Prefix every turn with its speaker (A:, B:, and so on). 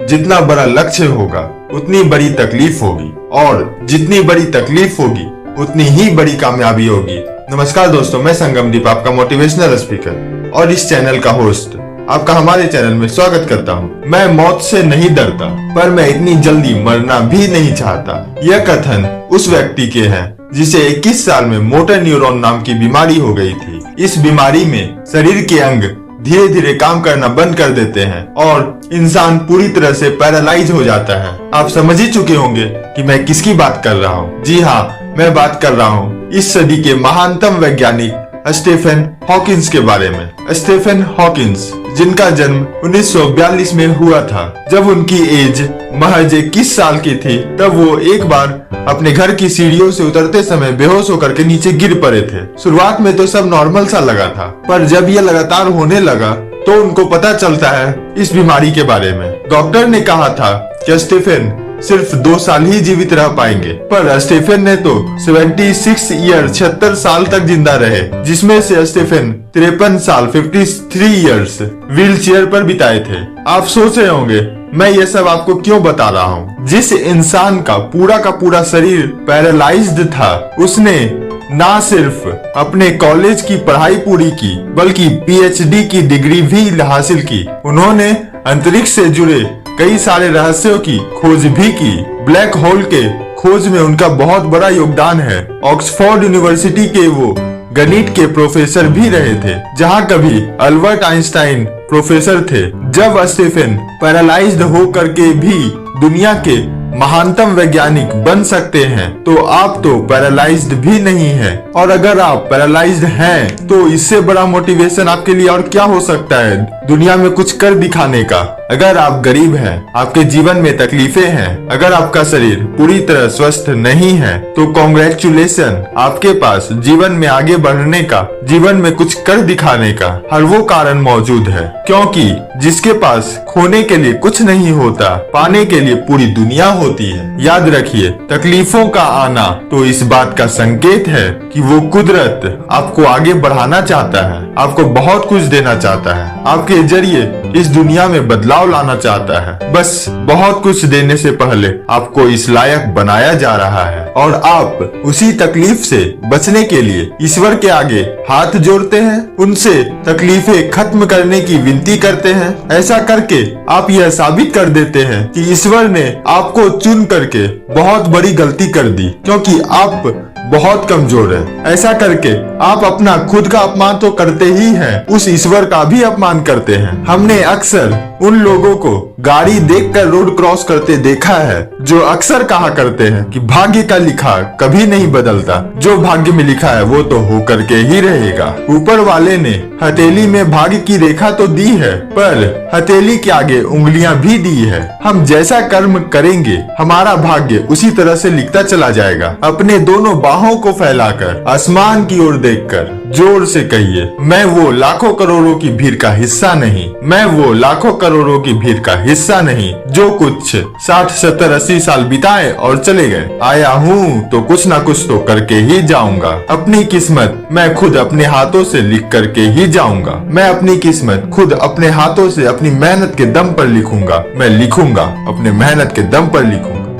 A: जितना बड़ा लक्ष्य होगा उतनी बड़ी तकलीफ होगी, और जितनी बड़ी तकलीफ होगी उतनी ही बड़ी कामयाबी होगी। नमस्कार दोस्तों, मैं संगमदीप, आपका मोटिवेशनल स्पीकर और इस चैनल का होस्ट आपका हमारे चैनल में स्वागत करता हूं। मैं मौत से नहीं डरता, पर मैं इतनी जल्दी मरना भी नहीं चाहता। यह कथन उस व्यक्ति के हैं जिसे 21 साल में मोटर न्यूरॉन नाम की बीमारी हो गई थी। इस बीमारी में शरीर के अंग धीरे धीरे काम करना बंद कर देते हैं और इंसान पूरी तरह से पैरालाइज हो जाता है। आप समझ ही चुके होंगे कि मैं किसकी बात कर रहा हूँ। जी हाँ, मैं बात कर रहा हूँ इस सदी के महानतम वैज्ञानिक स्टीफन हॉकिंस के बारे में। स्टीफन हॉकिंस, जिनका जन्म 1942 में हुआ था। जब उनकी एज महज 21 साल की थी, तब वो एक बार अपने घर की सीढ़ियों से उतरते समय बेहोश होकर के नीचे गिर पड़े थे। शुरुआत में तो सब नॉर्मल सा लगा था, पर जब ये लगातार होने लगा तो उनको पता चलता है इस बीमारी के बारे में। डॉक्टर ने कहा था कि स्टीफन सिर्फ 2 साल ही जीवित रह पाएंगे, पर स्टीफन ने तो 76 साल तक जिंदा रहे, जिसमें से स्टीफन 53 साल 53 ईयर्स व्हील चेयर पर बिताए थे। आप सोच रहे होंगे मैं ये सब आपको क्यों बता रहा हूँ। जिस इंसान का पूरा शरीर पैरालाइज्ड था, उसने ना सिर्फ अपने कॉलेज की पढ़ाई पूरी की, बल्कि PhD की डिग्री भी हासिल की। उन्होंने अंतरिक्ष से जुड़े कई सारे रहस्यों की खोज भी की। ब्लैक होल के खोज में उनका बहुत बड़ा योगदान है। ऑक्सफोर्ड यूनिवर्सिटी के वो गणित के प्रोफेसर भी रहे थे, जहां कभी अल्बर्ट आइंस्टाइन प्रोफेसर थे। जब स्टीफन पैरालाइज्ड होकर के भी दुनिया के महानतम वैज्ञानिक बन सकते हैं, तो आप तो पैरालाइज्ड भी नहीं हैं। और अगर आप पैरालाइज्ड हैं, तो इससे बड़ा मोटिवेशन आपके लिए और क्या हो सकता है दुनिया में कुछ कर दिखाने का। अगर आप गरीब हैं, आपके जीवन में तकलीफें हैं, अगर आपका शरीर पूरी तरह स्वस्थ नहीं है, तो कॉन्ग्रेचुलेशन, आपके पास जीवन में आगे बढ़ने का, जीवन में कुछ कर दिखाने का हर वो कारण मौजूद है। क्योंकि जिसके पास खोने के लिए कुछ नहीं होता, पाने के लिए पूरी दुनिया होती है। याद रखिए, तकलीफों का आना तो इस बात का संकेत है कि वो कुदरत आपको आगे बढ़ाना चाहता है, आपको बहुत कुछ देना चाहता है, आपके जरिए इस दुनिया में बदलाव लाना चाहता है। बस बहुत कुछ देने से पहले आपको इस लायक बनाया जा रहा है, और आप उसी तकलीफ से बचने के लिए ईश्वर के आगे हाथ जोड़ते हैं, उनसे तकलीफें खत्म करने की विनती करते हैं। ऐसा करके आप यह साबित कर देते हैं कि ईश्वर ने आपको चुन करके बहुत बड़ी गलती कर दी, क्योंकि आप बहुत कमजोर है। ऐसा करके आप अपना खुद का अपमान तो करते ही हैं, उस ईश्वर का भी अपमान करते हैं। हमने अक्सर उन लोगों को गाड़ी देखकर रोड क्रॉस करते देखा है, जो अक्सर कहा करते हैं कि भाग्य का लिखा कभी नहीं बदलता, जो भाग्य में लिखा है वो तो होकर के ही रहेगा। ऊपर वाले ने हथेली में भाग्य की रेखा तो दी है, पर हथेली के आगे उंगलियां भी दी है। हम जैसा कर्म करेंगे, हमारा भाग्य उसी तरह से लिखता चला जाएगा। अपने दोनों बाहों को फैलाकर आसमान की ओर देखकर जोर से कहिए, मैं वो लाखों करोड़ों की भीड़ का हिस्सा नहीं, मैं वो लाखों करोड़ों की भीड़ का हिस्सा नहीं जो कुछ 60, 70, 80 साल बिताए और चले गए। आया हूँ तो कुछ ना कुछ तो करके ही जाऊंगा। अपनी किस्मत मैं खुद अपने हाथों से लिख करके ही जाऊंगा। मैं अपनी किस्मत खुद अपने हाथों से अपनी मेहनत के दम पर लिखूंगा। मैं लिखूंगा, अपने मेहनत के दम पर लिखूंगा।